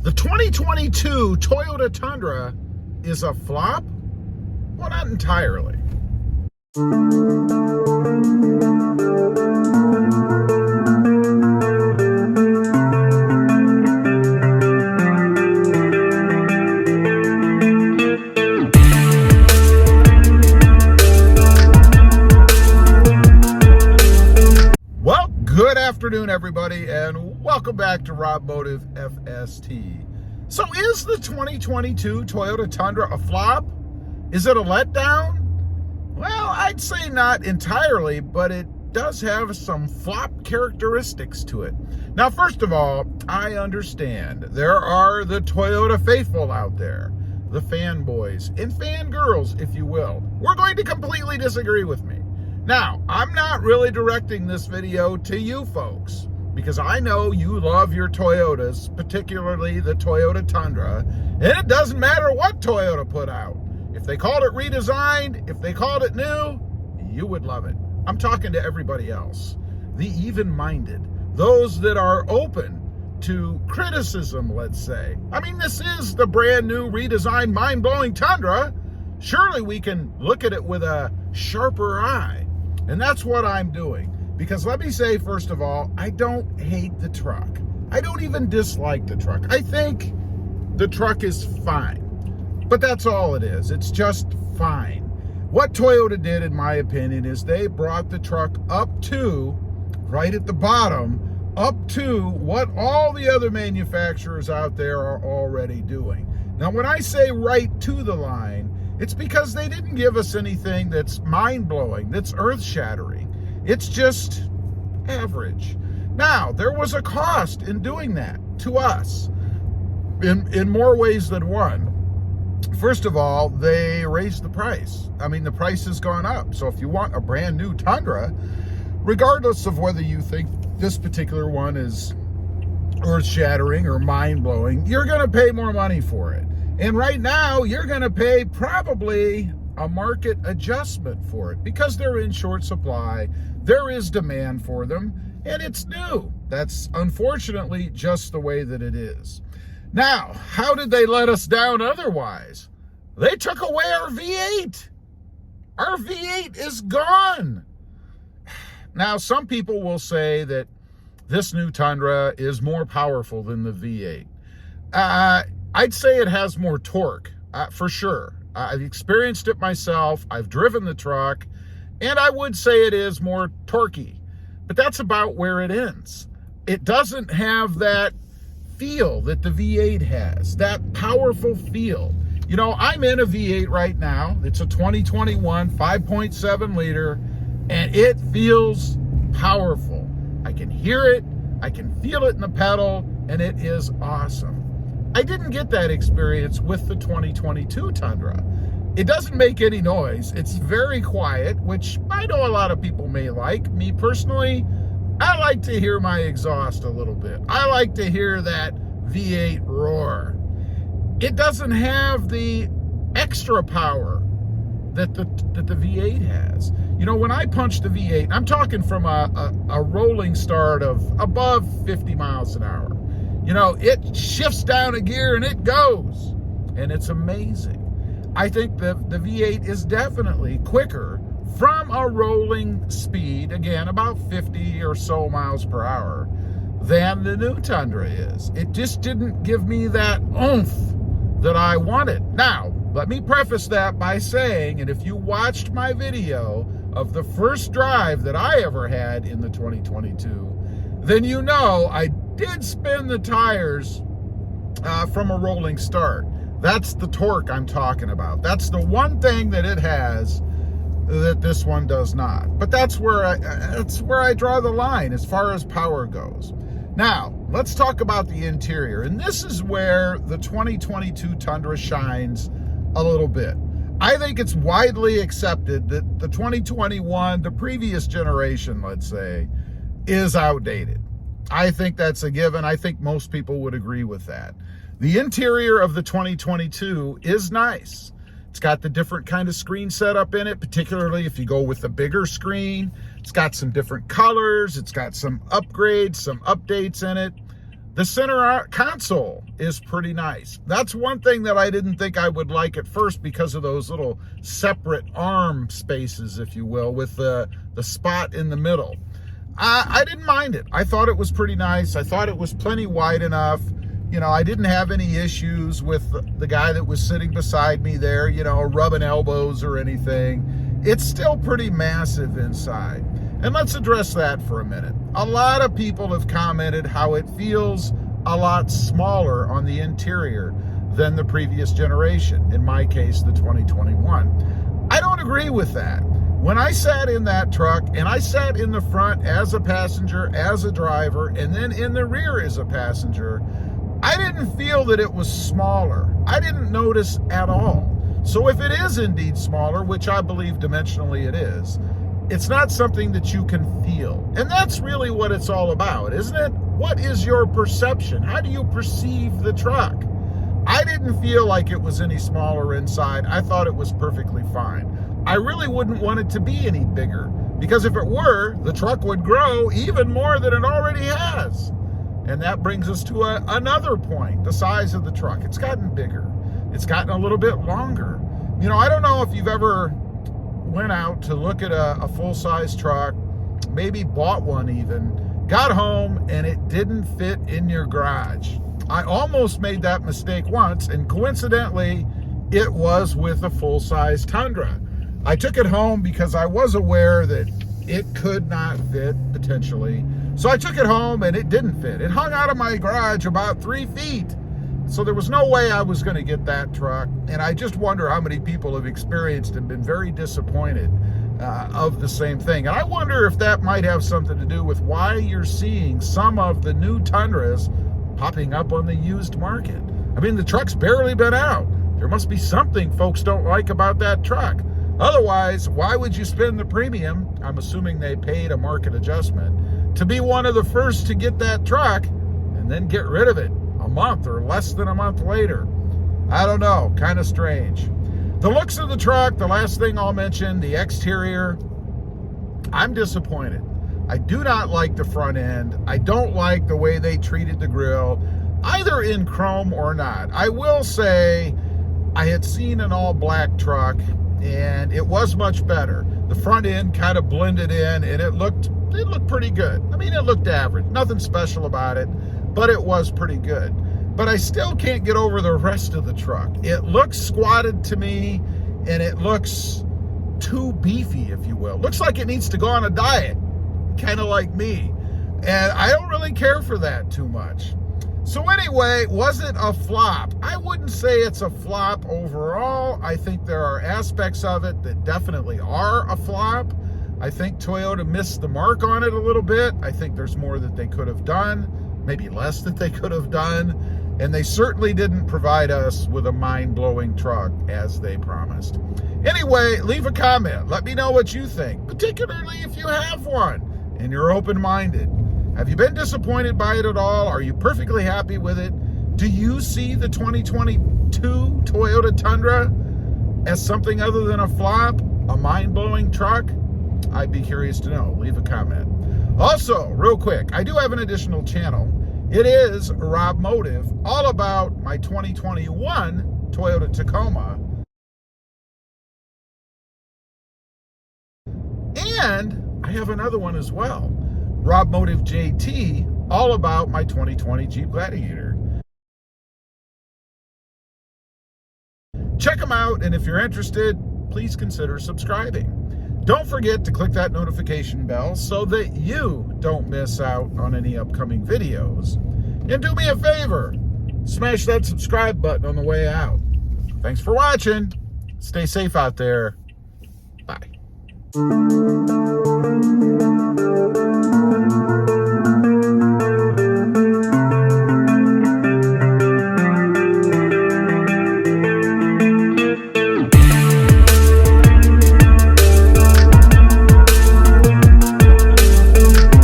The 2022 Toyota Tundra is a flop? Well, not entirely. Well, good afternoon, everybody, and welcome back to Rob Motive FST. So is the 2022 Toyota Tundra a flop? Is it a letdown? Well, I'd say not entirely, but it does have some flop characteristics to it. Now, first of all, I understand there are the Toyota faithful out there, the fanboys and fangirls, if you will. We're going to completely disagree with me. Now, I'm not really directing this video to you folks, because I know you love your Toyotas, particularly the Toyota Tundra, and it doesn't matter what Toyota put out. If they called it redesigned, if they called it new, you would love it. I'm talking to everybody else, the even-minded, those that are open to criticism, let's say. I mean, this is the brand new, redesigned, mind-blowing Tundra. Surely we can look at it with a sharper eye. And that's what I'm doing. Because let me say, first of all, I don't hate the truck. I don't even dislike the truck. I think the truck is fine. But that's all it is. It's just fine. What Toyota did, in my opinion, is they brought the truck up to, right at the bottom, up to what all the other manufacturers out there are already doing. Now, when I say right to the line, it's because they didn't give us anything that's mind-blowing, that's earth-shattering. It's just average. Now, there was a cost in doing that to us in more ways than one. First of all, they raised the price. I mean, the price has gone up. So if you want a brand new Tundra, regardless of whether you think this particular one is earth-shattering or mind-blowing, you're going to pay more money for it. And right now, you're going to pay probably a market adjustment for it because they're in short supply. There is demand for them, and it's new. That's unfortunately just the way that it is. Now, how did they let us down otherwise? They took away our V8. Our V8 is gone. Now, some people will say that this new Tundra is more powerful than the V8. I'd say it has more torque, for sure. I've experienced it myself. I've driven the truck, and I would say it is more torquey. But that's about where it ends. It doesn't have that feel that the V8 has, that powerful feel. You know, I'm in a V8 right now. It's a 2021 5.7 liter, and it feels powerful. I can hear it, I can feel it in the pedal, and it is awesome. I didn't get that experience with the 2022 Tundra. It doesn't make any noise. It's very quiet, which I know a lot of people may like. Me personally, I like to hear my exhaust a little bit. I like to hear that V8 roar. It doesn't have the extra power that the V8 has. You know, when I punch the V8, I'm talking from a rolling start of above 50 miles an hour. You know, it shifts down a gear and it goes. And it's amazing. I think the V8 is definitely quicker from a rolling speed, again, about 50 or so miles per hour, than the new Tundra is. It just didn't give me that oomph that I wanted. Now, let me preface that by saying, and if you watched my video of the first drive that I ever had in the 2022, then you know I did spin the tires from a rolling start. That's the torque I'm talking about. That's the one thing that it has that this one does not. But that's where I draw the line as far as power goes. Now, let's talk about the interior. And this is where the 2022 Tundra shines a little bit. I think it's widely accepted that the 2021, the previous generation, let's say, is outdated. I think that's a given. I think most people would agree with that. The interior of the 2022 is nice. It's got the different kind of screen setup in it, particularly if you go with the bigger screen. It's got some different colors. It's got some upgrades, some updates in it. The center console is pretty nice. That's one thing that I didn't think I would like at first because of those little separate arm spaces, if you will, with the spot in the middle. I didn't mind it. I thought it was pretty nice. I thought it was plenty wide enough. You know, I didn't have any issues with the guy that was sitting beside me there, you know, rubbing elbows or anything. It's still pretty massive inside. And let's address that for a minute. A lot of people have commented how it feels a lot smaller on the interior than the previous generation, in my case, the 2021. I don't agree with that. When I sat in that truck, and I sat in the front as a passenger, as a driver, and then in the rear as a passenger, I didn't feel that it was smaller. I didn't notice at all. So if it is indeed smaller, which I believe dimensionally it is, it's not something that you can feel. And that's really what it's all about, isn't it? What is your perception? How do you perceive the truck? I didn't feel like it was any smaller inside. I thought it was perfectly fine. I really wouldn't want it to be any bigger, because if it were, the truck would grow even more than it already has. And that brings us to another point, the size of the truck. It's gotten bigger. It's gotten a little bit longer. You know, I don't know if you've ever went out to look at a full-size truck, maybe bought one even, got home, and it didn't fit in your garage. I almost made that mistake once, and coincidentally, it was with a full-size Tundra. I took it home because I was aware that it could not fit, potentially. So I took it home, and it didn't fit. It hung out of my garage about 3 feet. So there was no way I was going to get that truck. And I just wonder how many people have experienced and been very disappointed of the same thing. And I wonder if that might have something to do with why you're seeing some of the new Tundras popping up on the used market. I mean, the truck's barely been out. There must be something folks don't like about that truck. Otherwise, why would you spend the premium? I'm assuming they paid a market adjustment to be one of the first to get that truck and then get rid of it a month or less than a month later. I don't know, kind of strange. The looks of the truck, the last thing I'll mention, the exterior, I'm disappointed. I do not like the front end. I don't like the way they treated the grill, either in chrome or not. I will say I had seen an all black truck and it was much better. The front end kind of blended in and it looked pretty good. I mean, it looked average, nothing special about it, but it was pretty good. But I still can't get over the rest of the truck. It looks squatted to me, and it looks too beefy, if you will. Looks like it needs to go on a diet, kind of like me. And I don't really care for that too much. So anyway, was it a flop? I wouldn't say it's a flop overall. I think there are aspects of it that definitely are a flop. I think Toyota missed the mark on it a little bit. I think there's more that they could have done, maybe less that they could have done. And they certainly didn't provide us with a mind-blowing truck as they promised. Anyway, leave a comment. Let me know what you think, particularly if you have one and you're open-minded. Have you been disappointed by it at all? Are you perfectly happy with it? Do you see the 2022 Toyota Tundra as something other than a flop, a mind-blowing truck? I'd be curious to know. Leave a comment. Also, real quick, I do have an additional channel. It is Rob Motive, all about my 2021 Toyota Tacoma. And I have another one as well, Rob Motive JT, all about my 2020 Jeep Gladiator. Check them out, and if you're interested, please consider subscribing. Don't forget to click that notification bell so that you don't miss out on any upcoming videos. And do me a favor, smash that subscribe button on the way out. Thanks for watching. Stay safe out there. Bye.